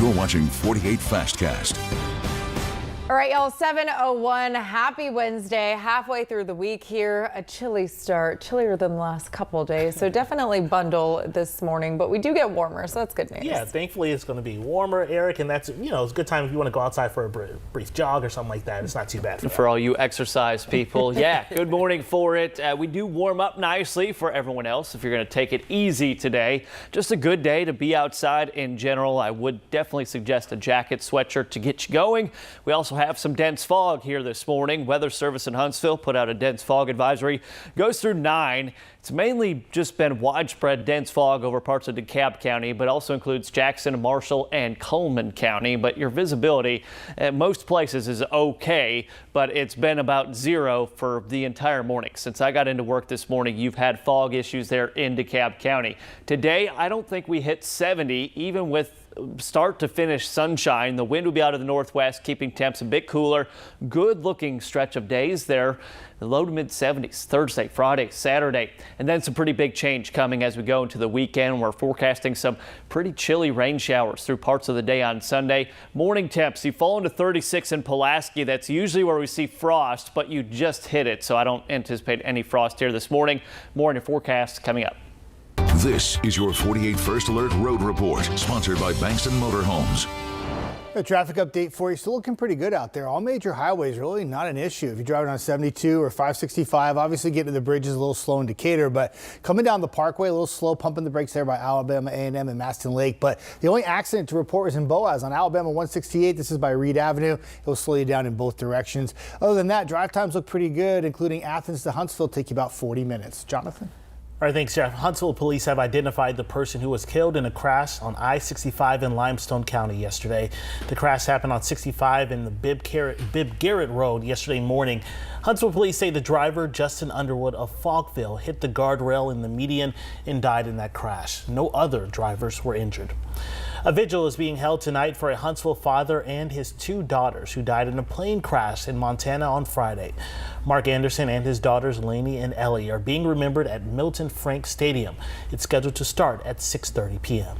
You're watching 48 Fastcast. All right, y'all, 7:01. Happy Wednesday. Halfway through the week here. A chilly start, chillier than the last couple of days. So definitely bundle this morning, but we do get warmer, so that's good news. Yeah, thankfully it's going to be warmer, Eric, and that's, it's a good time if you want to go outside for a brief jog or something like that. It's not too bad for all you exercise people. Yeah, good morning for it. We do warm up nicely for everyone else if you're going to take it easy today. Just a good day to be outside in general. I would definitely suggest a jacket, sweatshirt to get you going. We also have some dense fog here this morning. Weather Service in Huntsville put out a dense fog advisory. Goes through 9. It's mainly just been widespread dense fog over parts of DeKalb County, but also includes Jackson, Marshall, and Cullman County. But your visibility at most places is okay, but it's been about 0 for the entire morning. Since I got into work this morning, you've had fog issues there in DeKalb County. Today, I don't think we hit 70, even with start to finish sunshine. The wind will be out of the northwest, keeping temps a bit cooler. Good looking stretch of days there. The low to mid 70s Thursday, Friday, Saturday, and then some pretty big change coming as we go into the weekend. We're forecasting some pretty chilly rain showers through parts of the day on Sunday. Morning temps, you fall into 36 in Pulaski. That's usually where we see frost, but you just hit it, so I don't anticipate any frost here this morning. More in your forecast coming up. This is your 48 First Alert Road Report, sponsored by Bankston Motorhomes. A traffic update for you. Still looking pretty good out there. All major highways really not an issue. If you're driving on 72 or 565, obviously getting to the bridge is a little slow in Decatur, but coming down the Parkway, a little slow, pumping the brakes there by Alabama A&M and Maston Lake. But the only accident to report was in Boaz on Alabama 168. This is by Reed Avenue. It will slow you down in both directions. Other than that, drive times look pretty good, including Athens to Huntsville, take you about 40 minutes. Jonathan? All right, thanks, Jeff. Huntsville Police have identified the person who was killed in a crash on I-65 in Limestone County yesterday. The crash happened on 65 in the Bibb Garrett Road yesterday morning. Huntsville Police say the driver, Justin Underwood of Falkville, hit the guardrail in the median and died in that crash. No other drivers were injured. A vigil is being held tonight for a Huntsville father and his 2 daughters who died in a plane crash in Montana on Friday. Mark Anderson and his daughters Lainey and Ellie are being remembered at Milton Frank Stadium. It's scheduled to start at 6:30 p.m.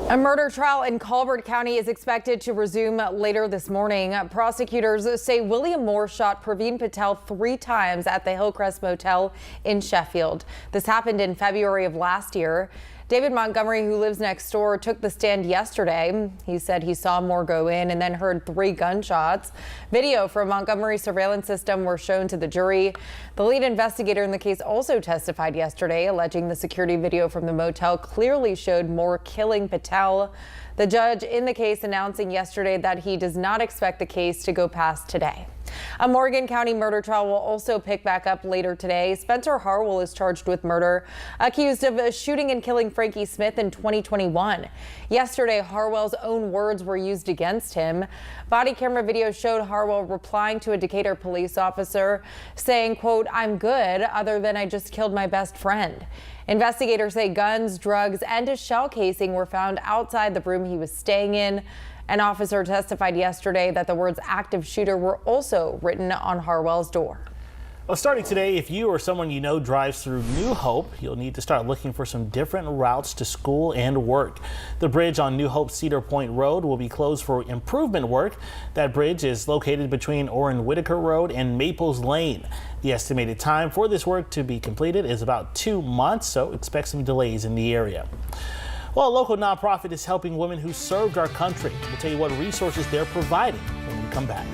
A murder trial in Colbert County is expected to resume later this morning. Prosecutors say William Moore shot Praveen Patel 3 times at the Hillcrest Motel in Sheffield. This happened in February of last year. David Montgomery, who lives next door, took the stand yesterday. He said he saw Moore go in and then heard 3 gunshots. Video from Montgomery's surveillance system were shown to the jury. The lead investigator in the case also testified yesterday, alleging the security video from the motel clearly showed Moore killing Patel. The judge in the case announcing yesterday that he does not expect the case to go past today. A Morgan County murder trial will also pick back up later today. Spencer Harwell is charged with murder, accused of shooting and killing Frankie Smith in 2021. Yesterday, Harwell's own words were used against him. Body camera video showed Harwell replying to a Decatur police officer saying, quote, "I'm good, other than I just killed my best friend." Investigators say guns, drugs, and a shell casing were found outside the room he was staying in. An officer testified yesterday that the words active shooter were also written on Harwell's door. Well, starting today, if you or someone you know drives through New Hope, you'll need to start looking for some different routes to school and work. The bridge on New Hope Cedar Point Road will be closed for improvement work. That bridge is located between Orrin Whitaker Road and Maples Lane. The estimated time for this work to be completed is about 2 months, so expect some delays in the area. Well, a local nonprofit is helping women who served our country. We'll tell you what resources they're providing when we come back.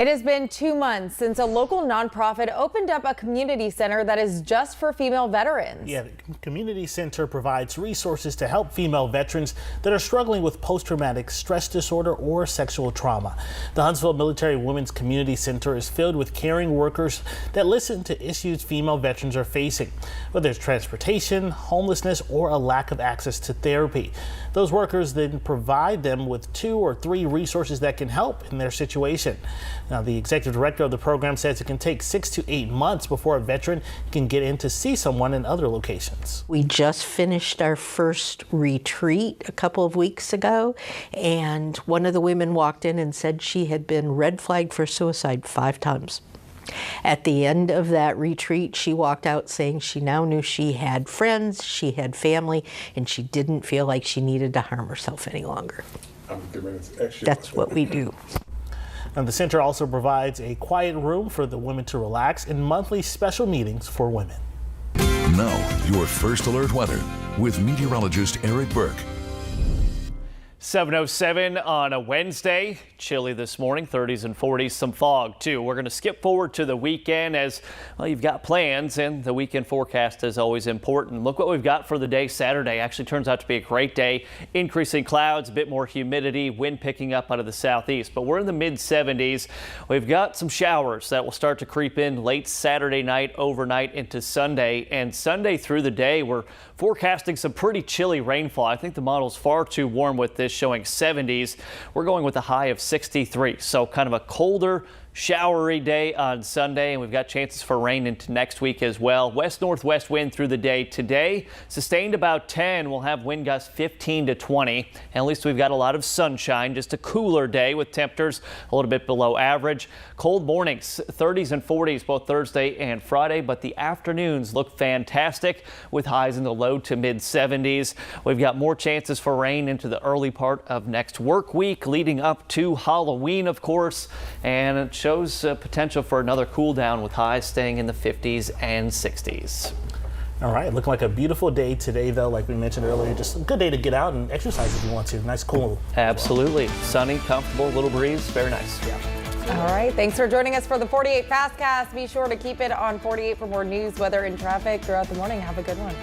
It has been 2 months since a local nonprofit opened up a community center that is just for female veterans. Yeah, the community center provides resources to help female veterans that are struggling with post-traumatic stress disorder or sexual trauma. The Huntsville Military Women's Community Center is filled with caring workers that listen to issues female veterans are facing, whether it's transportation, homelessness, or a lack of access to therapy. Those workers then provide them with 2 or 3 resources that can help in their situation. Now, the executive director of the program says it can take 6 to 8 months before a veteran can get in to see someone in other locations. We just finished our first retreat a couple of weeks ago, and one of the women walked in and said she had been red flagged for suicide 5 times. At the end of that retreat, she walked out saying she now knew she had friends, she had family, and she didn't feel like she needed to harm herself any longer. That's what we do. And the center also provides a quiet room for the women to relax and monthly special meetings for women. Now, your first alert weather with meteorologist Eric Burke. 7:07 on a Wednesday. Chilly this morning, 30s and 40s, some fog too. We're going to skip forward to the weekend as, well, you've got plans, and the weekend forecast is always important. Look what we've got for the day Saturday. Actually turns out to be a great day. Increasing clouds, a bit more humidity, wind picking up out of the southeast, but we're in the mid 70s. We've got some showers that will start to creep in late Saturday night, overnight into Sunday, and Sunday through the day. We're forecasting some pretty chilly rainfall. I think the model's far too warm with this, showing 70s. We're going with a high of 63, so kind of a colder, showery day on Sunday, and we've got chances for rain into next week as well. West-northwest wind through the day today, sustained about 10. We'll have wind gusts 15 to 20. And at least we've got a lot of sunshine, just a cooler day with temperatures a little bit below average. Cold mornings, 30s and 40s both Thursday and Friday, but the afternoons look fantastic with highs in the low to mid 70s. We've got more chances for rain into the early part of next work week, leading up to Halloween, of course, and it shows potential for another cool down with highs staying in the 50s and 60s. All right, looking like a beautiful day today, though, like we mentioned earlier. Just a good day to get out and exercise if you want to. Nice, cool. Absolutely. Sunny, comfortable, little breeze. Very nice. Yeah. All right, thanks for joining us for the 48 Fastcast. Be sure to keep it on 48 for more news, weather, and traffic throughout the morning. Have a good one.